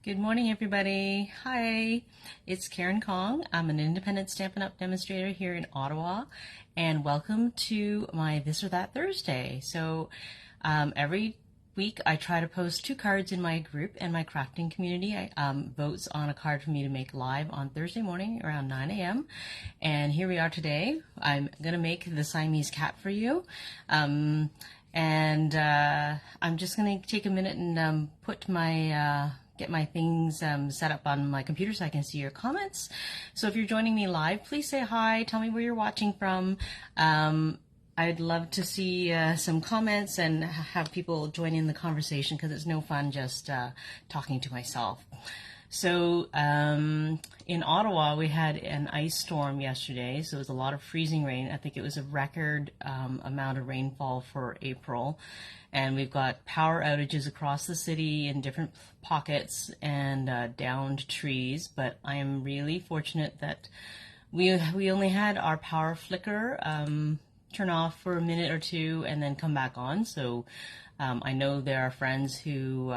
Good morning, everybody. Hi, it's Karen Kong. I'm an independent Stampin' Up! Demonstrator here in Ottawa, and welcome to my This or That Thursday. So every week I try to post 2 cards in my group and my crafting community. Votes on a card for me to make live on Thursday morning around 9 a.m. And here we are today. I'm going to make the Siamese cat for you. I'm just going to take a minute and put my get my things set up on my computer so I can see your comments. So if you're joining me live, please say hi, tell me where you're watching from. I'd love to see some comments and have people join in the conversation because it's no fun just talking to myself. So in Ottawa, we had an ice storm yesterday, so it was a lot of freezing rain. I think it was a record amount of rainfall for April. And we've got power outages across the city in different pockets and downed trees. But I am really fortunate that we only had our power flicker turn off for a minute or two and then come back on. So I know there are friends who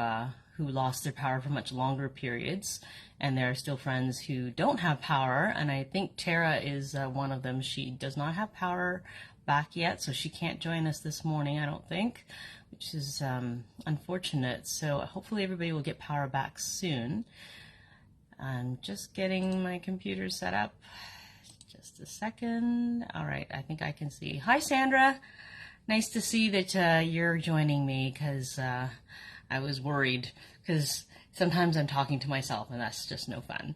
lost their power for much longer periods, and there are still friends who don't have power, and I think Tara is one of them. She does not have power back yet, so she can't join us this morning, I don't think, which is unfortunate. So hopefully everybody will get power back soon. I'm just getting my computer set up. Just a second. All right, I think I can see. Hi, Sandra. Nice to see that you're joining me, because I was worried because sometimes I'm talking to myself and that's just no fun.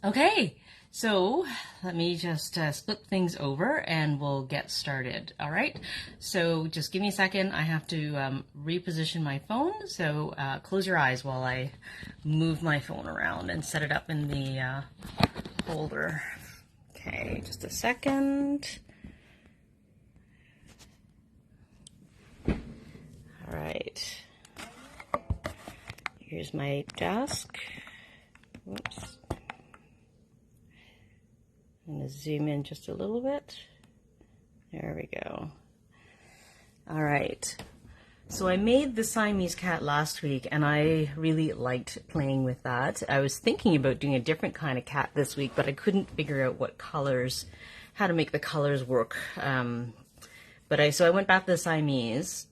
Okay, so let me just split things over and we'll get started. All right, so just give me a second. I have to reposition my phone. So close your eyes while I move my phone around and set it up in the holder. Okay, just a second. All right, here's my desk. Whoops. I'm going to zoom in just a little bit. There we go. All right, so I made the Siamese cat last week and I really liked playing with that. I was thinking about doing a different kind of cat this week, but I couldn't figure out what colors, how to make the colors work. So I went back to the Siamese.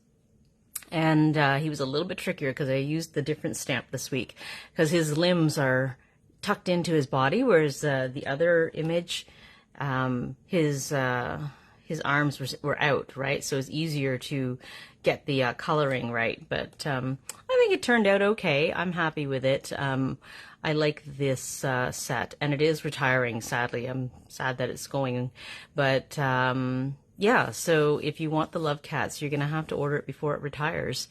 And he was a little bit trickier because I used the different stamp this week because his limbs are tucked into his body, whereas the other image, his arms were out, right? So it's easier to get the coloring right. But I think it turned out okay. I'm happy with it. I like this set, and it is retiring, sadly. I'm sad that it's going, but yeah, so if you want the Love Cats, you're going to have to order it before it retires.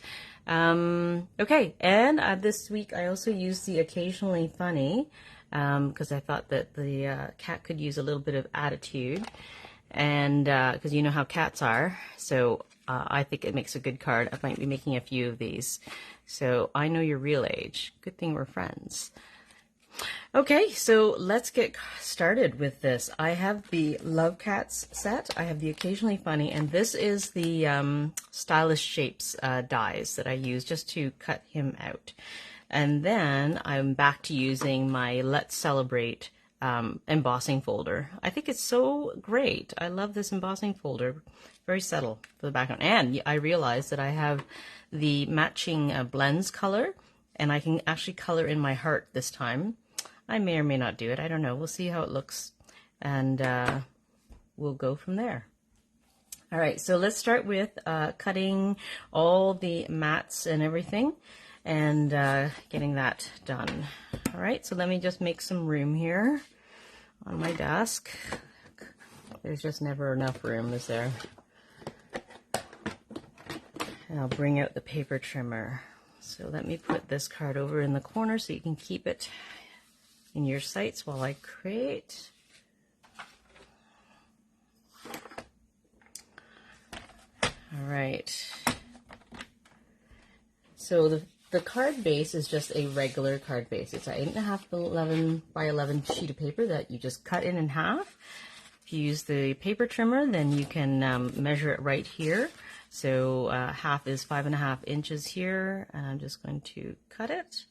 Okay, and this week I also used the Occasionally Funny because I thought that the cat could use a little bit of attitude, and because you know how cats are, so I think it makes a good card. I might be making a few of these. So I know your real age. Good thing we're friends. Okay, so let's get started with this. I have the Love Cats set, I have the Occasionally Funny, and this is the Stylish Shapes dies that I use just to cut him out. And then I'm back to using my Let's Celebrate embossing folder. I think it's so great. I love this embossing folder. Very subtle for the background. And I realized that I have the matching blends color, and I can actually color in my heart this time. I may or may not do it. I don't know. We'll see how it looks, and we'll go from there. All right, so let's start with cutting all the mats and everything and getting that done. All right, so let me just make some room here on my desk. There's just never enough room, is there? And I'll bring out the paper trimmer. So let me put this card over in the corner so you can keep it in your sights while I create. All right. So the card base is just a regular card base. It's an 8.5 by 11 sheet of paper that you just cut in half. If you use the paper trimmer, then you can measure it right here. So half is 5.5 inches here, and I'm just going to cut it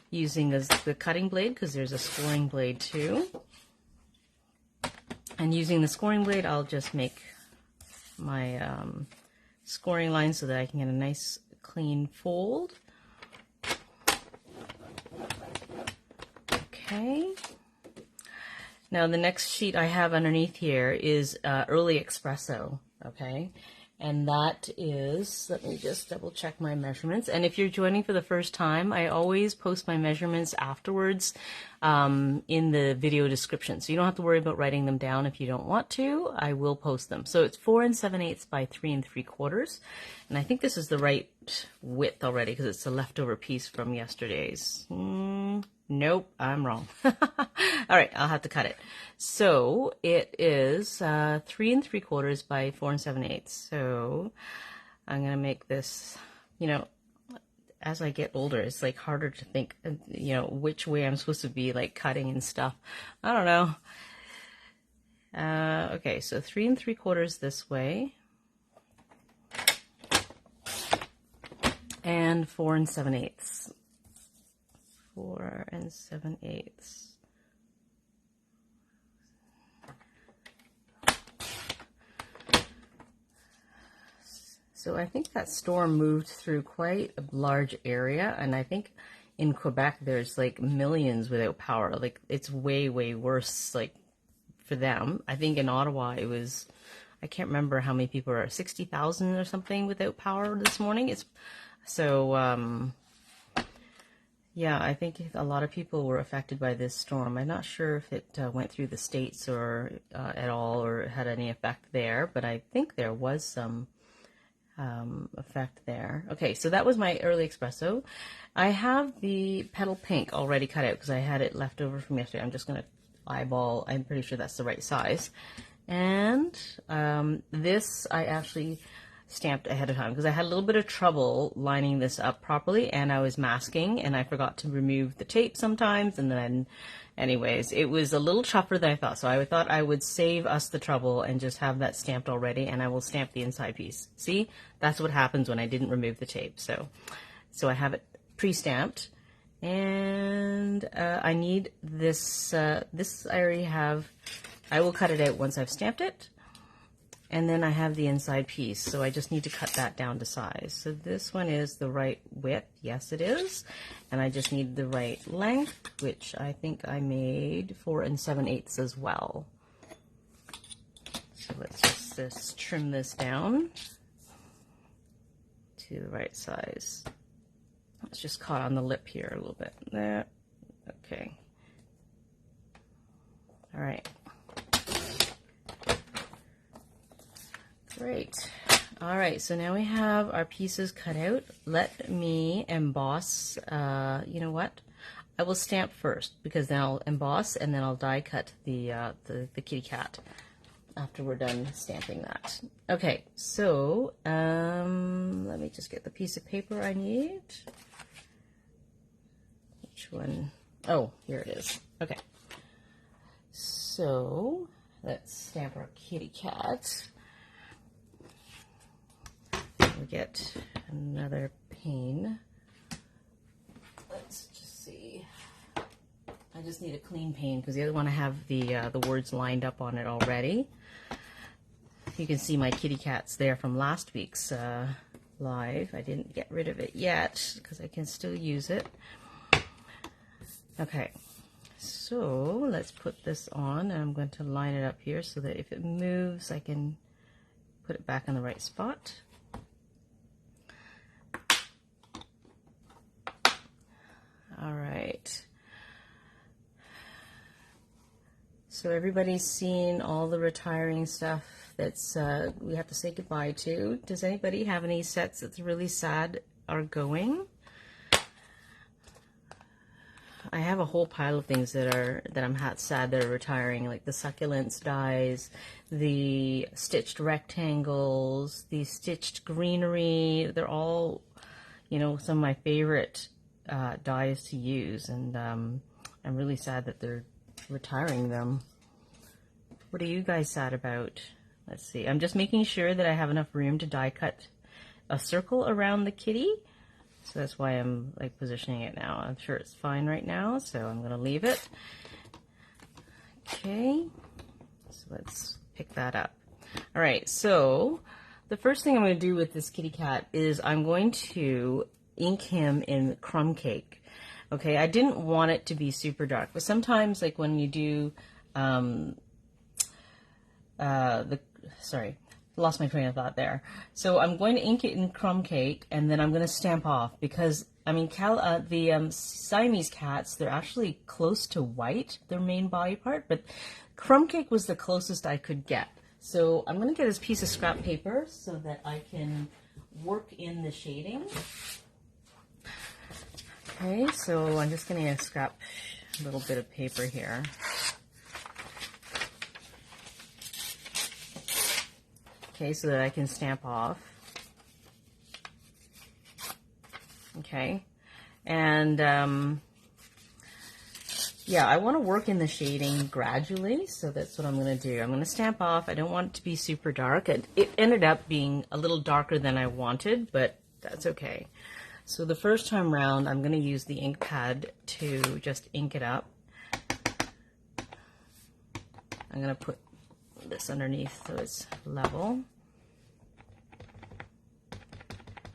using the cutting blade, because there's a scoring blade too. And using the scoring blade, I'll just make my scoring line so that I can get a nice clean fold. Okay. Now the next sheet I have underneath here is early Expresso, okay? And that is, let me just double check my measurements. And if you're joining for the first time, I always post my measurements afterwards in the video description. So you don't have to worry about writing them down if you don't want to. I will post them. So it's 4 7/8 by 3 3/4. And I think this is the right width already because it's a leftover piece from yesterday's. Nope, I'm wrong. All right, I'll have to cut it. So it is 3 3/4 by 4 7/8. So I'm going to make this, you know, as I get older, it's like harder to think, you know, which way I'm supposed to be like cutting and stuff. I don't know. Okay, so 3 3/4 this way. And 4 7/8. 4 7/8. So I think that storm moved through quite a large area, and I think in Quebec there's like millions without power. Like it's way, way worse like for them. I think in Ottawa it was, I can't remember how many people are, 60,000 or something without power this morning. It's so yeah, I think a lot of people were affected by this storm. I'm not sure if it went through the States or at all, or had any effect there, but I think there was some effect there. Okay, so that was my early Expresso. I have the Petal Pink already cut out because I had it left over from yesterday. I'm just going to eyeball. I'm pretty sure that's the right size. And this I actually stamped ahead of time because I had a little bit of trouble lining this up properly, and I was masking and I forgot to remove the tape sometimes, and then anyways it was a little tougher than I thought, so I thought I would save us the trouble and just have that stamped already, and I will stamp the inside piece. See, that's what happens when I didn't remove the tape. So I have it pre-stamped, and I need this this I already have. I will cut it out once I've stamped it. And then I have the inside piece, so I just need to cut that down to size. So this one is the right width, yes it is, and I just need the right length, which I think I made 4 7/8 as well. So let's just trim this down to the right size. It's just caught on the lip here a little bit. There, okay. All right. Great. All right, so now we have our pieces cut out. Let me emboss. You know what? I will stamp first because then I'll emboss and then I'll die cut the kitty cat after we're done stamping that. Okay, so let me just get the piece of paper I need. Which one? Oh, here it is. Okay. So let's stamp our kitty cat. We get another pane. Let's just see. I just need a clean pane because the other one I have the words lined up on it already. You can see my kitty cat's there from last week's live. I didn't get rid of it yet because I can still use it. Okay, so let's put this on, and I'm going to line it up here so that if it moves I can put it back in the right spot. All right. So everybody's seen all the retiring stuff that's we have to say goodbye to. Does anybody have any sets that's really sad are going? I have a whole pile of things that I'm sad that are retiring, like the succulents dies, the stitched rectangles, the stitched greenery. They're all, you know, some of my favorite dies to use, and I'm really sad that they're retiring them. What are you guys sad about? Let's see. I'm just making sure that I have enough room to die cut a circle around the kitty. So that's why I'm like positioning it now. I'm sure it's fine right now, so I'm going to leave it. Okay, so let's pick that up. All right, so the first thing I'm going to do with this kitty cat is I'm going to ink him in Crumb Cake. Okay, I didn't want it to be super dark, but sometimes like when you do sorry, lost my train of thought there. So I'm going to ink it in Crumb Cake, and then I'm going to stamp off, because I mean the Siamese cats, they're actually close to white, their main body part, but Crumb Cake was the closest I could get. So I'm going to get this piece of scrap paper so that I can work in the shading. Okay, so I'm just going to scrap a little bit of paper here. Okay, so that I can stamp off. Okay, and yeah, I want to work in the shading gradually, so that's what I'm going to do. I'm going to stamp off. I don't want it to be super dark. It ended up being a little darker than I wanted, but that's okay. So the first time round, I'm going to use the ink pad to just ink it up. I'm going to put this underneath so it's level.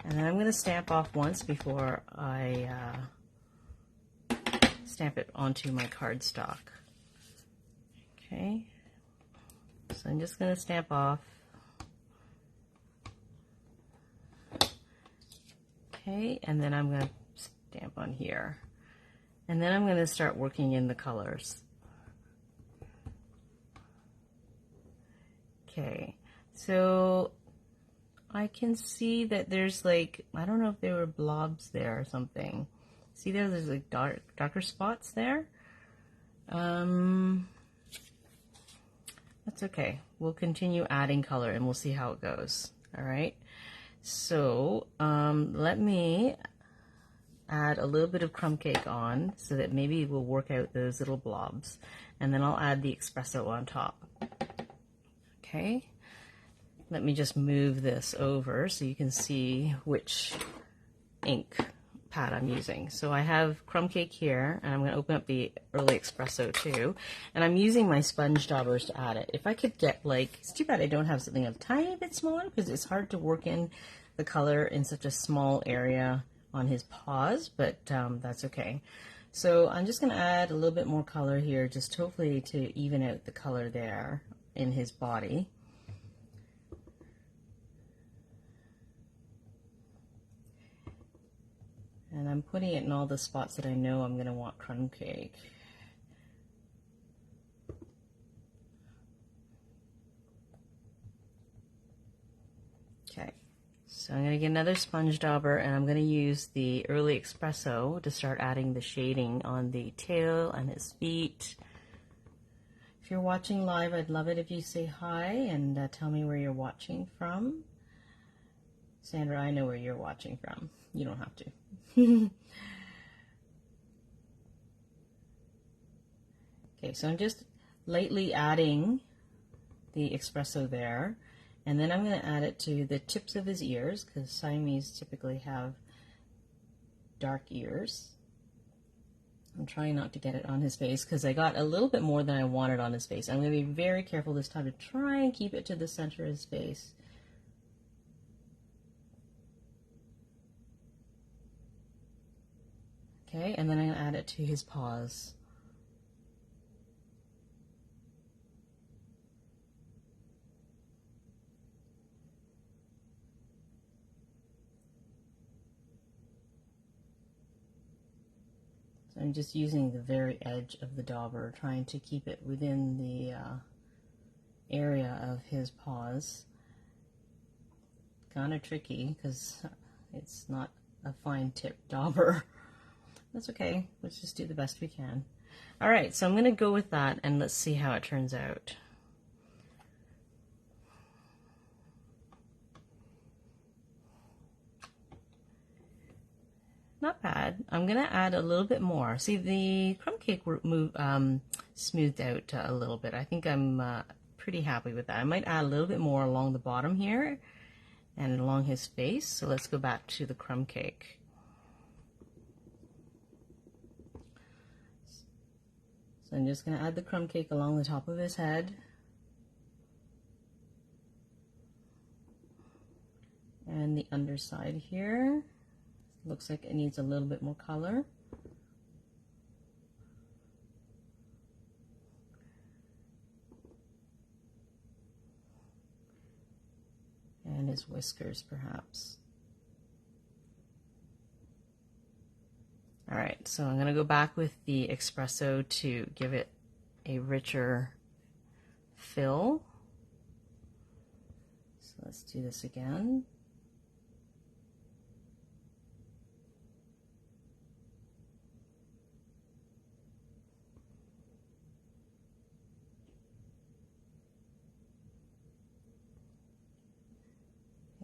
And then I'm going to stamp off once before I stamp it onto my cardstock. Okay, so I'm just going to stamp off. Okay, and then I'm going to stamp on here. And then I'm going to start working in the colors. Okay, so I can see that there's like, I don't know if there were blobs there or something. See there's like darker spots there. That's okay. We'll continue adding color and we'll see how it goes. All right. So let me add a little bit of Crumb Cake on so that maybe we'll work out those little blobs. And then I'll add the Expresso on top. Okay. Let me just move this over so you can see which ink pad I'm using. So I have Crumb Cake here, and I'm going to open up the Early Expresso too, and I'm using my sponge daubers to add it. If I could get like, it's too bad I don't have something a tiny bit smaller, because it's hard to work in the color in such a small area on his paws, but that's okay. So I'm just going to add a little bit more color here, just hopefully to even out the color there in his body. And I'm putting it in all the spots that I know I'm going to want Crumb Cake. Okay, so I'm going to get another sponge dauber, and I'm going to use the Early Expresso to start adding the shading on the tail and his feet. If you're watching live, I'd love it if you say hi and tell me where you're watching from. Sandra, I know where you're watching from. You don't have to. Okay, so I'm just lightly adding the Expresso there, and then I'm going to add it to the tips of his ears, because Siamese typically have dark ears. I'm trying not to get it on his face because I got a little bit more than I wanted on his face. I'm going to be very careful this time to try and keep it to the center of his face. Okay, and then I'm going to add it to his paws. So I'm just using the very edge of the dauber, trying to keep it within the area of his paws. Kind of tricky because it's not a fine tip dauber. That's okay. Let's just do the best we can. All right, so I'm going to go with that, and let's see how it turns out. Not bad. I'm going to add a little bit more. See, the Crumb Cake smoothed out a little bit. I think I'm pretty happy with that. I might add a little bit more along the bottom here and along his face. So let's go back to the crumb cake. So I'm just going to add the crumb cake along the top of his head. And the underside here. Looks like it needs a little bit more color. And his whiskers, perhaps. All right, so I'm gonna go back with the Expresso to give it a richer fill. So let's do this again.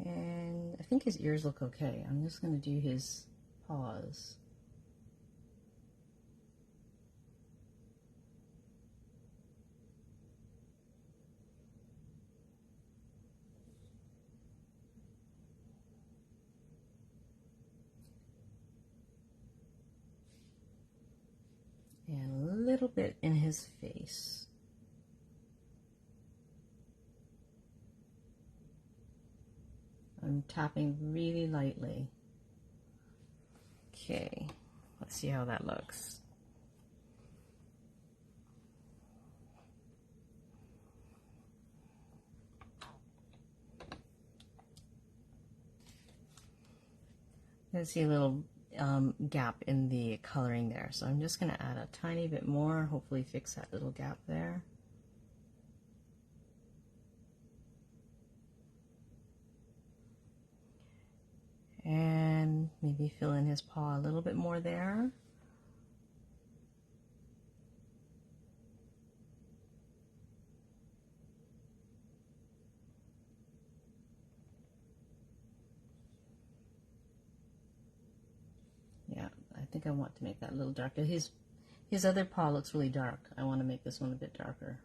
And I think his ears look okay. I'm just going to do his paws. And a little bit in his face. I'm tapping really lightly. Okay, let's see how that looks. I see a little gap in the coloring there, so I'm just going to add a tiny bit more, hopefully fix that little gap there. And maybe fill in his paw a little bit more there. Yeah, I think I want to make that a little darker. His other paw looks really dark. I want to make this one a bit darker.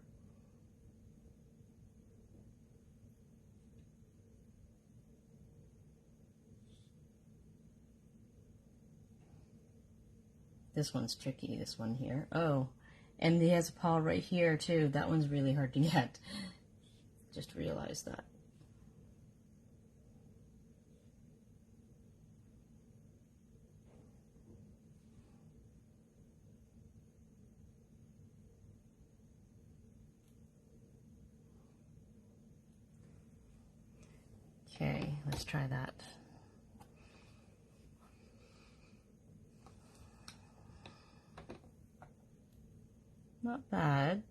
This one's tricky, this one here. Oh, and he has a paw right here too. That one's really hard to get. Just realized that. Okay, let's try that. Not bad.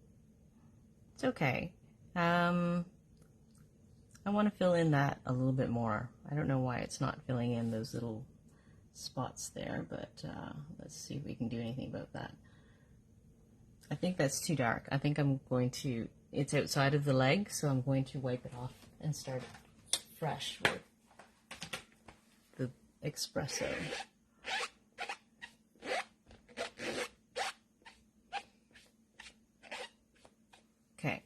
It's okay. I want to fill in that a little bit more. I don't know why it's not filling in those little spots there, but let's see if we can do anything about that. I think that's too dark. I think I'm going to, it's outside of the leg, so I'm going to wipe it off and start fresh with the Expresso. Okay.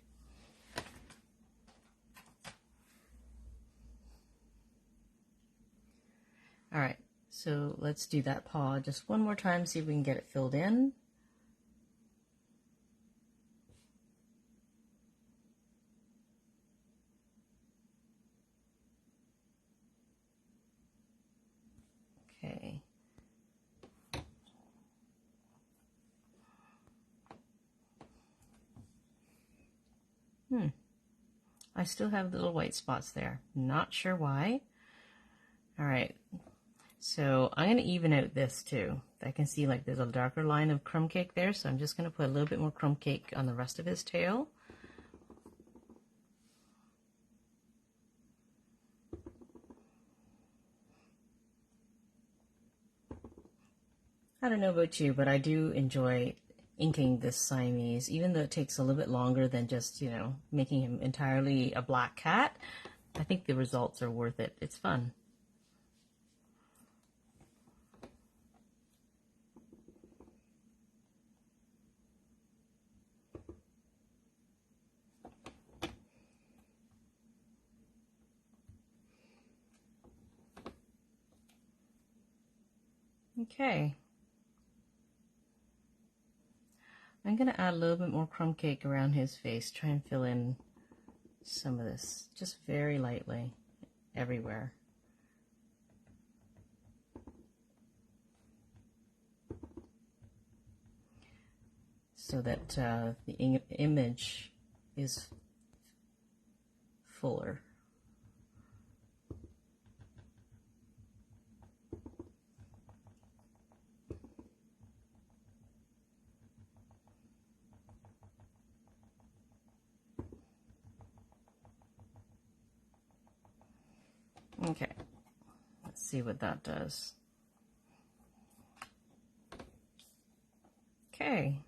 All right, so let's do that paw just one more time, see if we can get it filled in. Okay. I still have little white spots there. Not sure why. All right. So I'm going to even out this too. I can see like there's a darker line of crumb cake there, so I'm just going to put a little bit more crumb cake on the rest of his tail. I don't know about you, but I do enjoy inking this Siamese, even though it takes a little bit longer than just, you know, making him entirely a black cat. I think the results are worth it. It's fun. Okay. I'm going to add a little bit more crumb cake around his face, try and fill in some of this, just very lightly, everywhere. So that the image is fuller. Okay, let's see what that does. Okay,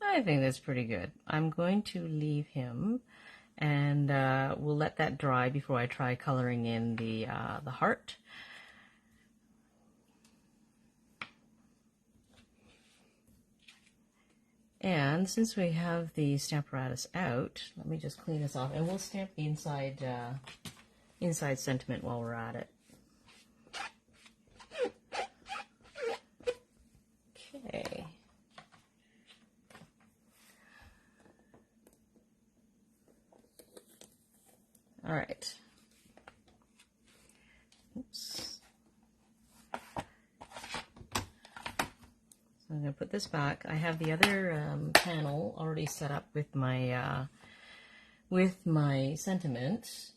I think that's pretty good. I'm going to leave him, and we'll let that dry before I try coloring in the heart. And since we have the Stamparatus out, let me just clean this off, and we'll stamp the inside sentiment while we're at it. Okay. All right. Oops. So I'm going to put this back. I have the other panel already set up with my sentiment,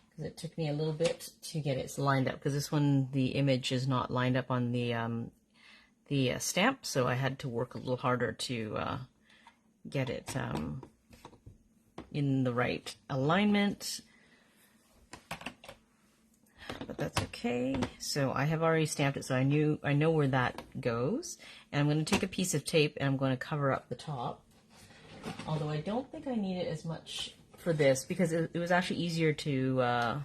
because it took me a little bit to get it lined up, because this one, the image is not lined up on the stamp, so I had to work a little harder to get it in the right alignment, but that's okay. So I have already stamped it, so I know where that goes, and I'm going to take a piece of tape and I'm going to cover up the top, although I don't think I need it as much for this, because it was actually easier to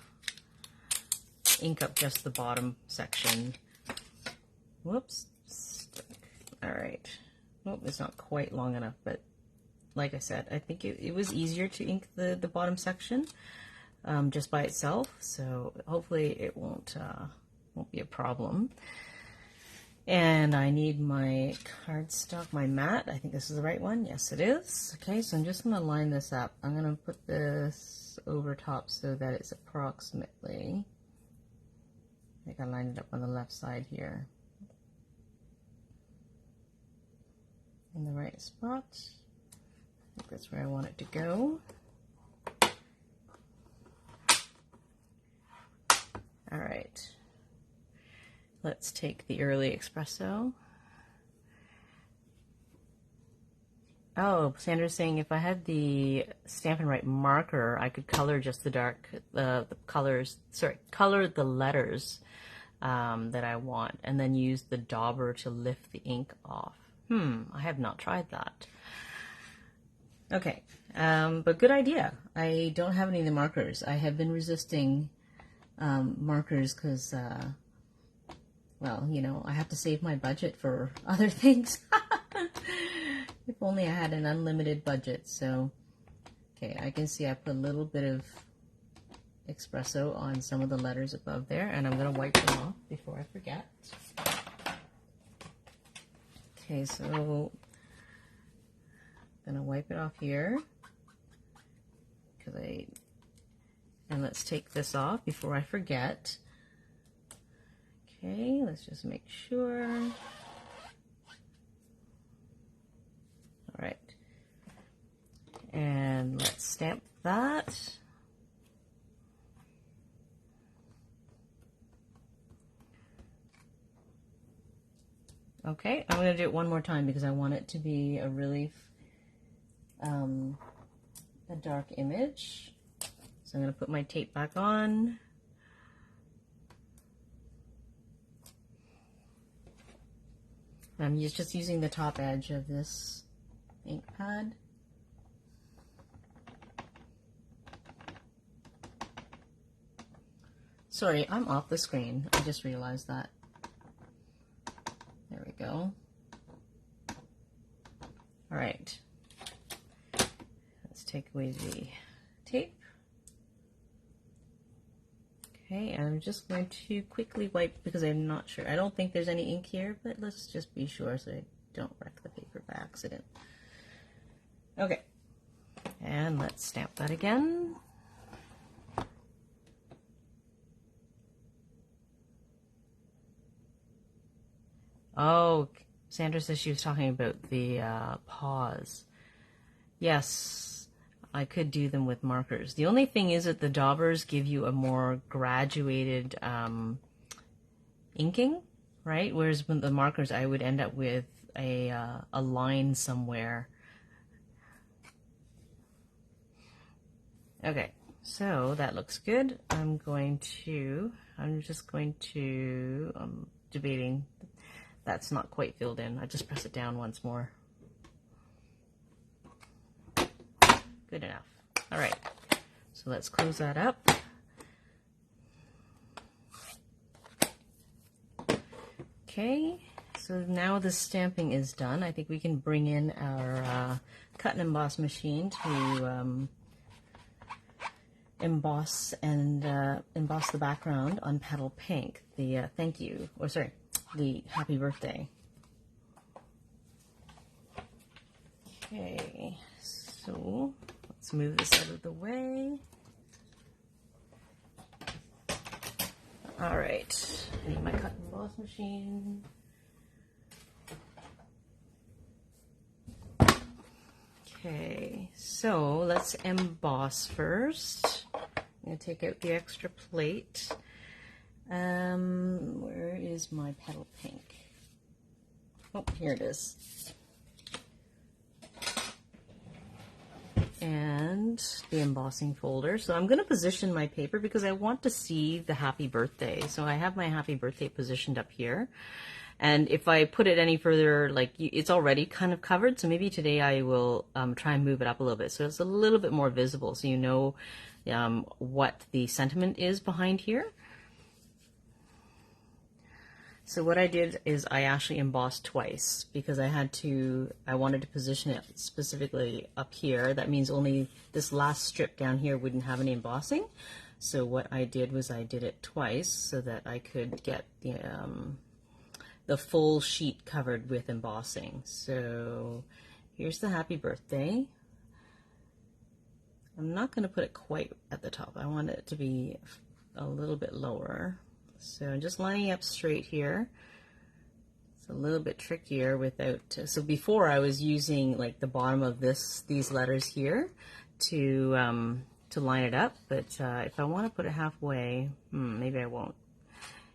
ink up just the bottom section. Whoops. All right. Well, it's not quite long enough, but like I said, I think it was easier to ink the bottom section just by itself, so hopefully it won't be a problem. And I need my cardstock, my mat. I think this is the right one. Yes, it is. Okay, so I'm just going to line this up. I'm going to put this over top so that it's approximately, I think I lined it up on the left side here, in the right spot. I think that's where I want it to go. All right. Let's take the early espresso. Oh, Sandra's saying if I had the Stampin' Write marker, I could color just the color the letters that I want, and then use the dauber to lift the ink off. I have not tried that. Okay, but good idea. I don't have any of the markers. I have been resisting markers because well, you know, I have to save my budget for other things. If only I had an unlimited budget. So, okay, I can see I put a little bit of espresso on some of the letters above there, and I'm going to wipe them off before I forget. Okay, so I'm going to wipe it off here. And let's take this off before I forget. Okay, let's just make sure. All right. And let's stamp that. Okay, I'm going to do it one more time because I want it to be a really a dark image. So I'm going to put my tape back on. I'm just using the top edge of this ink pad. Sorry, I'm off the screen. I just realized that. There we go. All right. Let's take away the tape. Okay, I'm just going to quickly wipe because I'm not sure. I don't think there's any ink here, but let's just be sure so I don't wreck the paper by accident. Okay, and let's stamp that again. Oh, Sandra says she was talking about the paws. Yes, I could do them with markers. The only thing is that the daubers give you a more graduated inking, right? Whereas with the markers, I would end up with a line somewhere. Okay, so that looks good. I'm just going to, I'm debating. That's not quite filled in. I just press it down once more. Good enough. All right, so let's close that up. Okay, so now the stamping is done. I think we can bring in our cut and emboss machine to emboss the background on Petal Pink, the thank you, or sorry, the happy birthday. Okay, so let's move this out of the way. All right, I need my cut and emboss machine. Okay, so let's emboss first. I'm going to take out the extra plate. Where is my Petal Pink? Oh, here it is. And the embossing folder. So I'm going to position my paper because I want to see the happy birthday. So I have my happy birthday positioned up here. And if I put it any further, like it's already kind of covered. So maybe today I will try and move it up a little bit so it's a little bit more visible so you know what the sentiment is behind here. So what I did is I actually embossed twice because I wanted to position it specifically up here. That means only this last strip down here wouldn't have any embossing. So what I did was I did it twice so that I could get the full sheet covered with embossing. So here's the happy birthday. I'm not going to put it quite at the top. I want it to be a little bit lower. So I'm just lining up straight here. It's a little bit trickier without, so before I was using like the bottom of these letters here to line it up, but if I want to put it halfway, maybe I won't.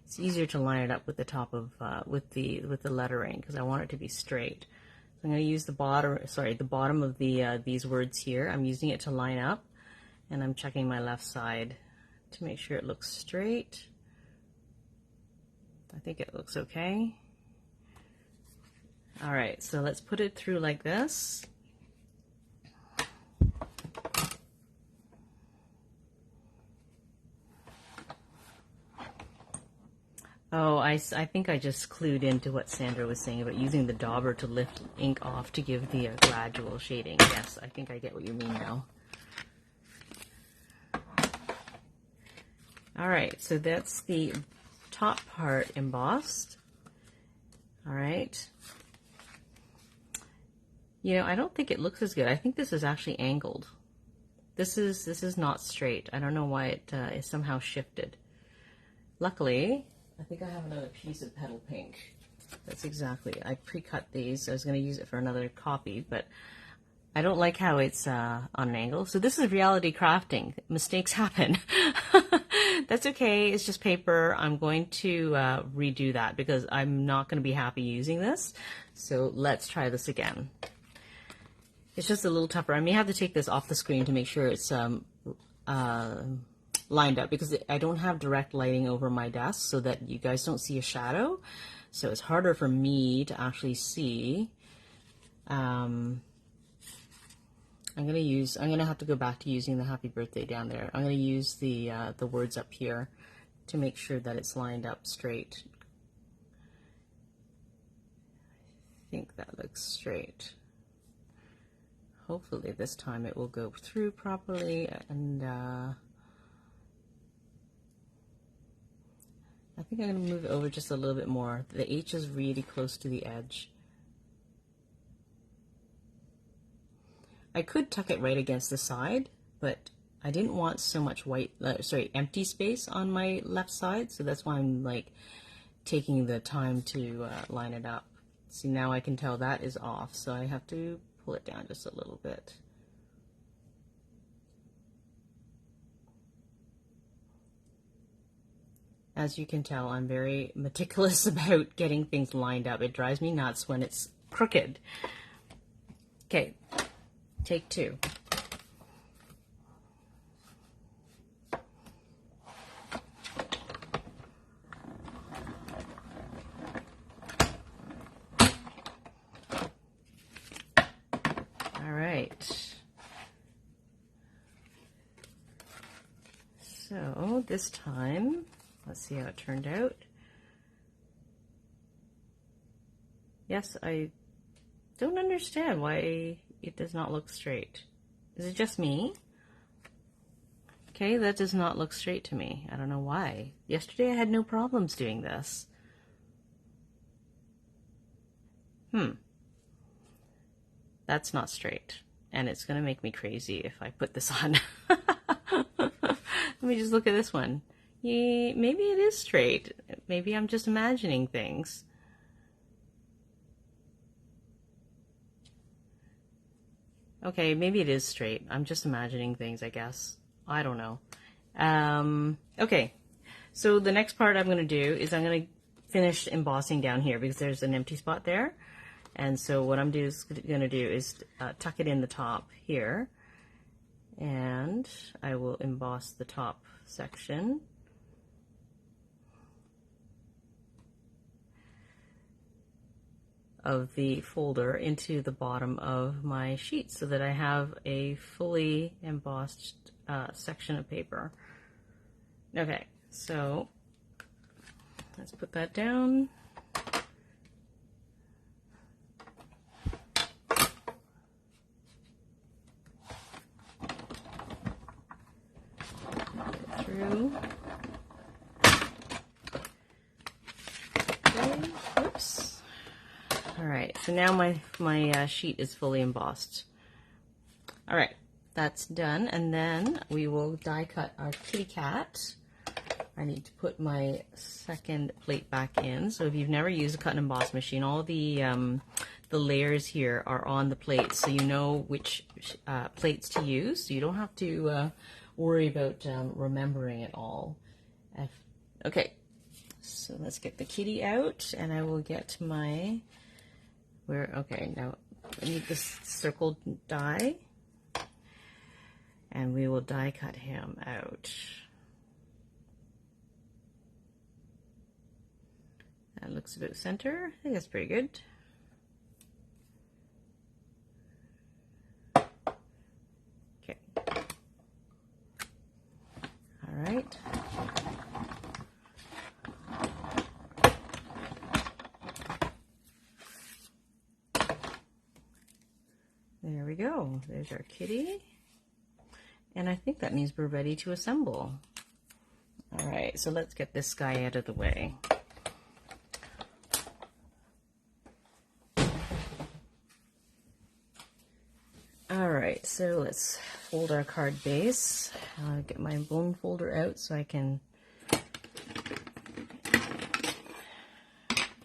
It's easier to line it up with the top of, with the lettering because I want it to be straight. So I'm going to use the bottom of these words here. I'm using it to line up and I'm checking my left side to make sure it looks straight. I think it looks okay. All right, so let's put it through like this. Oh, I think I just clued into what Sandra was saying about using the dauber to lift ink off to give the gradual shading. Yes, I think I get what you mean now. All right, so that's the top part embossed. All right. You know, I don't think it looks as good. I think this is actually angled. This is not straight. I don't know why it is somehow shifted. Luckily, I think I have another piece of Petal Pink. That's exactly, I pre-cut these. I was going to use it for another copy, but I don't like how it's on an angle. So this is reality crafting. Mistakes happen. That's okay. It's just paper. I'm going to redo that because I'm not going to be happy using this. So let's try this again. It's just a little tougher. I may have to take this off the screen to make sure it's lined up because I don't have direct lighting over my desk so that you guys don't see a shadow. So it's harder for me to actually see. I'm gonna have to go back to using the happy birthday down there. I'm gonna use the words up here to make sure that it's lined up straight. I think that looks straight. Hopefully this time it will go through properly and think I'm going to move it over just a little bit more. The H is really close to the edge. I could tuck it right against the side, but I didn't want so much empty space on my left side, so that's why I'm like taking the time to line it up. See, now I can tell that is off, so I have to pull it down just a little bit. As you can tell, I'm very meticulous about getting things lined up. It drives me nuts when it's crooked. Okay, take 2. All right. So this time, let's see how it turned out. Yes, I don't understand why it does not look straight. Is it just me? Okay, that does not look straight to me. I don't know why. Yesterday I had no problems doing this. That's not straight. And it's gonna make me crazy if I put this on. Let me just look at this one. Yeah, maybe it is straight. Maybe I'm just imagining things. Okay, maybe it is straight. I'm just imagining things, I guess. I don't know. Okay, so the next part I'm going to do is I'm going to finish embossing down here because there's an empty spot there. And so what I'm going to do is tuck it in the top here. And I will emboss the top section. Of the folder into the bottom of my sheet so that I have a fully embossed section of paper. Okay, so let's put that down. Get through. Okay, whoops. All right, so now my sheet is fully embossed. All right, that's done, and then we will die cut our kitty cat. I need to put my second plate back in. So if you've never used a cut and emboss machine, all the layers here are on the plate, so you know which plates to use. So you don't have to worry about remembering it all. Okay, so let's get the kitty out, and I will get my. Okay, now I need this circled die, and we will die cut him out. That looks about center. I think that's pretty good. Okay. All right. There we go. There's our kitty. And I think that means we're ready to assemble. All right, so let's get this guy out of the way. All right, so let's fold our card base. I'll get my bone folder out so I can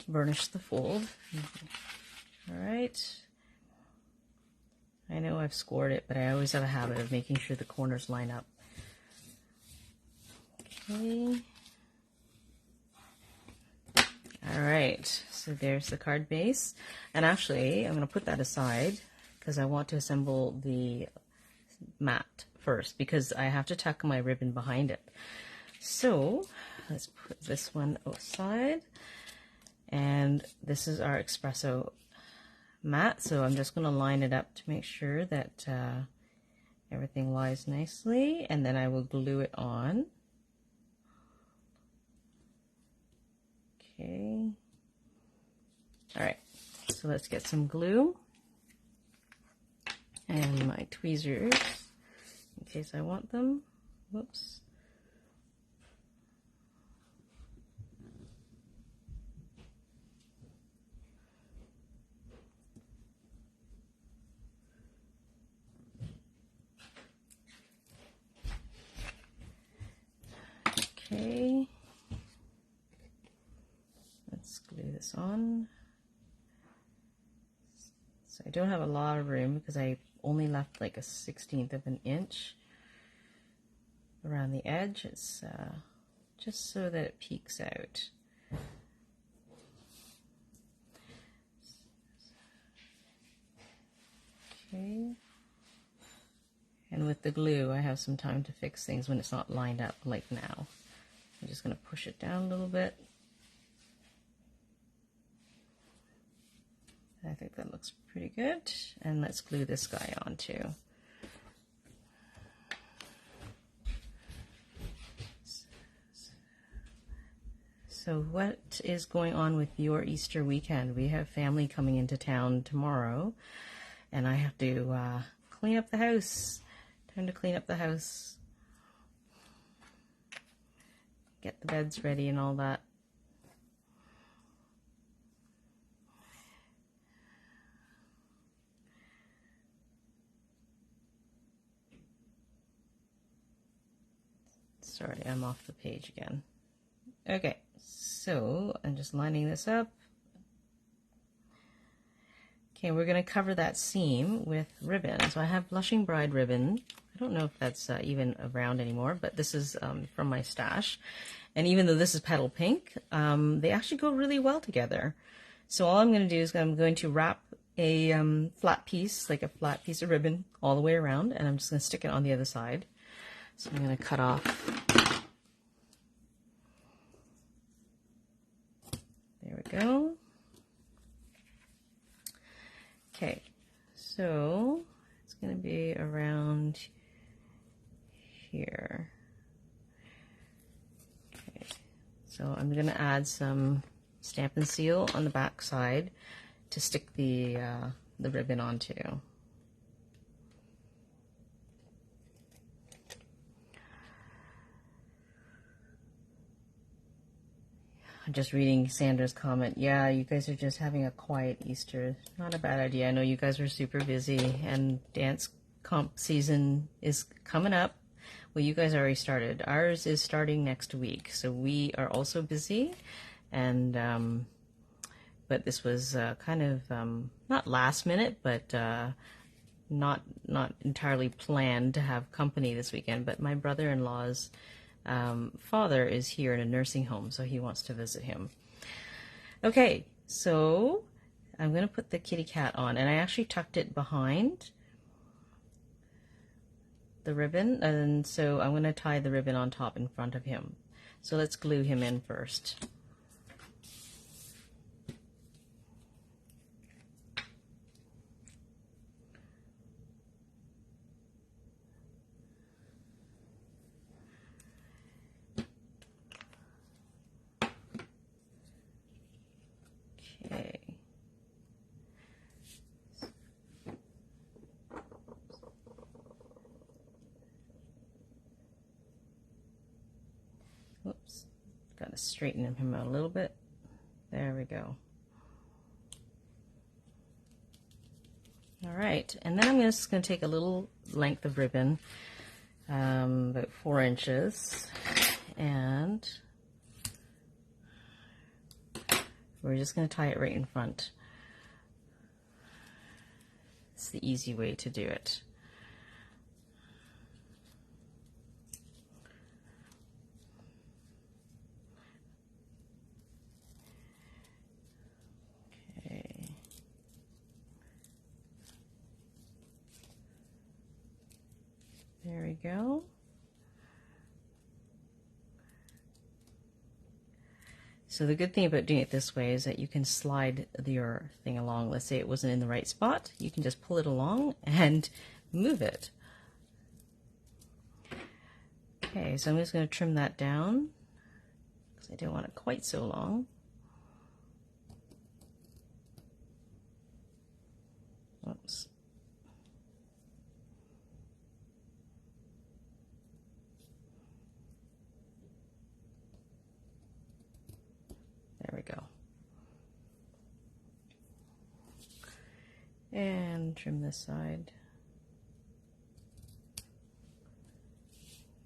burnish the fold. All right. I know I've scored it, but I always have a habit of making sure the corners line up. Okay. All right, so there's the card base. And actually, I'm going to put that aside because I want to assemble the mat first because I have to tuck my ribbon behind it. So let's put this one aside. And this is our Expresso mat, so I'm just going to line it up to make sure that everything lies nicely, and then I will glue it on. Okay. All right, so let's get some glue and my tweezers in case I want them. Whoops. Okay. Let's glue this on. So I don't have a lot of room because I only left like a 1/16 of an inch around the edge. It's just so that it peeks out. Okay. And with the glue, I have some time to fix things when it's not lined up like now. I'm just going to push it down a little bit. I think that looks pretty good. And let's glue this guy on too. So what is going on with your Easter weekend? We have family coming into town tomorrow, and I have to clean up the house. Time to clean up the house. Get the beds ready and all that. Sorry, I'm off the page again. Okay, so I'm just lining this up. Okay, we're going to cover that seam with ribbon. So I have Blushing Bride ribbon. I don't know if that's even around anymore, but this is from my stash. And even though this is Petal Pink, they actually go really well together. So all I'm going to do is I'm going to wrap a flat piece, like a flat piece of ribbon all the way around, and I'm just going to stick it on the other side. So I'm going to cut off. There we go. Okay, so it's going to be around here. Okay, so I'm going to add some Stamp and Seal on the back side to stick the ribbon onto. I'm just reading Sandra's comment. Yeah, you guys are just having a quiet Easter. Not a bad idea. I know you guys are super busy and dance comp season is coming up. Well, you guys already started. Ours is starting next week. So we are also busy. And, but this was kind of, not last minute, but not entirely planned to have company this weekend. But my brother-in-law's father is here in a nursing home, so he wants to visit him. Okay, so I'm going to put the kitty cat on, and I actually tucked it behind the ribbon, and so I'm going to tie the ribbon on top in front of him. So let's glue him in first. Okay. Whoops. Got to straighten him out a little bit. There we go. All right, and then I'm just going to take a little length of ribbon, about 4 inches, and we're just going to tie it right in front. It's the easy way to do it. Okay. There we go. So the good thing about doing it this way is that you can slide your thing along. Let's say it wasn't in the right spot. You can just pull it along and move it. Okay, so I'm just going to trim that down because I don't want it quite so long. Oops. There we go. And trim this side.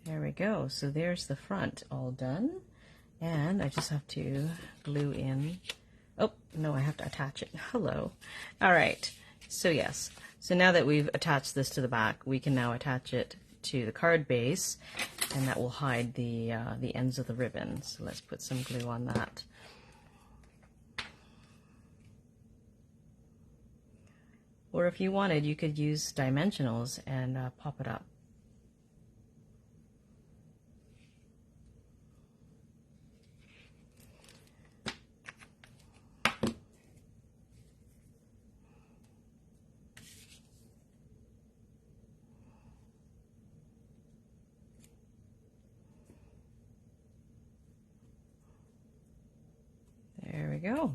There we go. So there's the front all done. And I just have to glue in. Oh, no, I have to attach it. Hello. All right. So yes. So now that we've attached this to the back, we can now attach it to the card base, and that will hide the ends of the ribbon. So let's put some glue on that. Or if you wanted, you could use dimensionals and pop it up. There we go.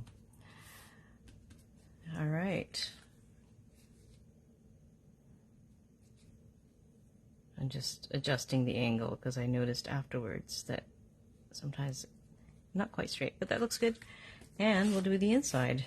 All right. I'm just adjusting the angle because I noticed afterwards that sometimes not quite straight, but that looks good. And we'll do the inside.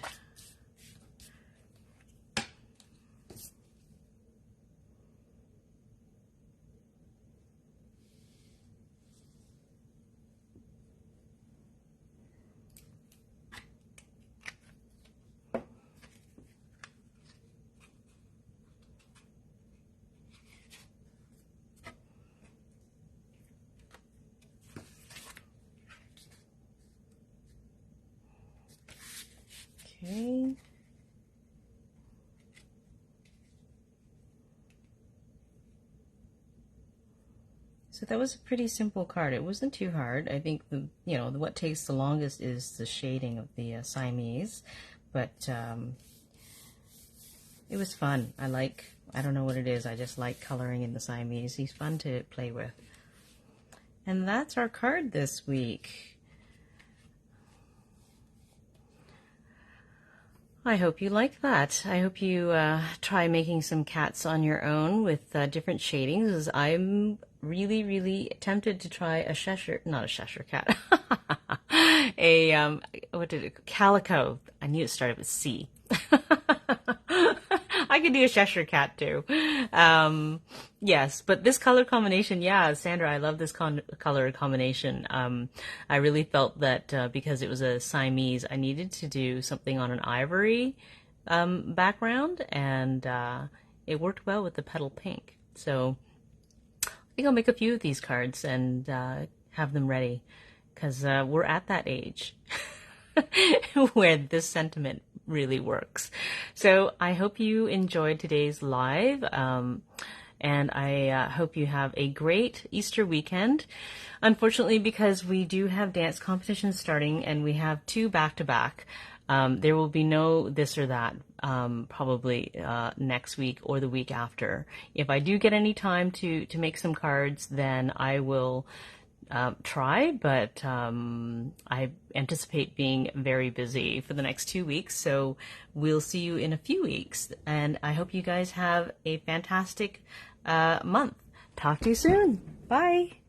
Okay. So that was a pretty simple card. It wasn't too hard. I think what takes the longest is the shading of the Siamese, but it was fun. I don't know what it is. I just like coloring in the Siamese. He's fun to play with. And that's our card this week. I hope you like that. I hope you try making some cats on your own with different shadings, as I'm really, really tempted to try a not a Cheshire cat, calico. I knew it started with C. I could do a Cheshire cat too. Yes, but this color combination, yeah, Sandra, I love this color combination. I really felt that because it was a Siamese, I needed to do something on an ivory background, and it worked well with the Petal Pink. So I think I'll make a few of these cards and have them ready, because we're at that age where this sentiment really works. So I hope you enjoyed today's live, and I hope you have a great Easter weekend. Unfortunately, because we do have dance competitions starting and we have 2 back-to-back, there will be no this or that probably next week or the week after. If I do get any time to make some cards, then I will try, but I anticipate being very busy for the next 2 weeks, so we'll see you in a few weeks, and I hope you guys have a fantastic month. Talk to you soon. Bye.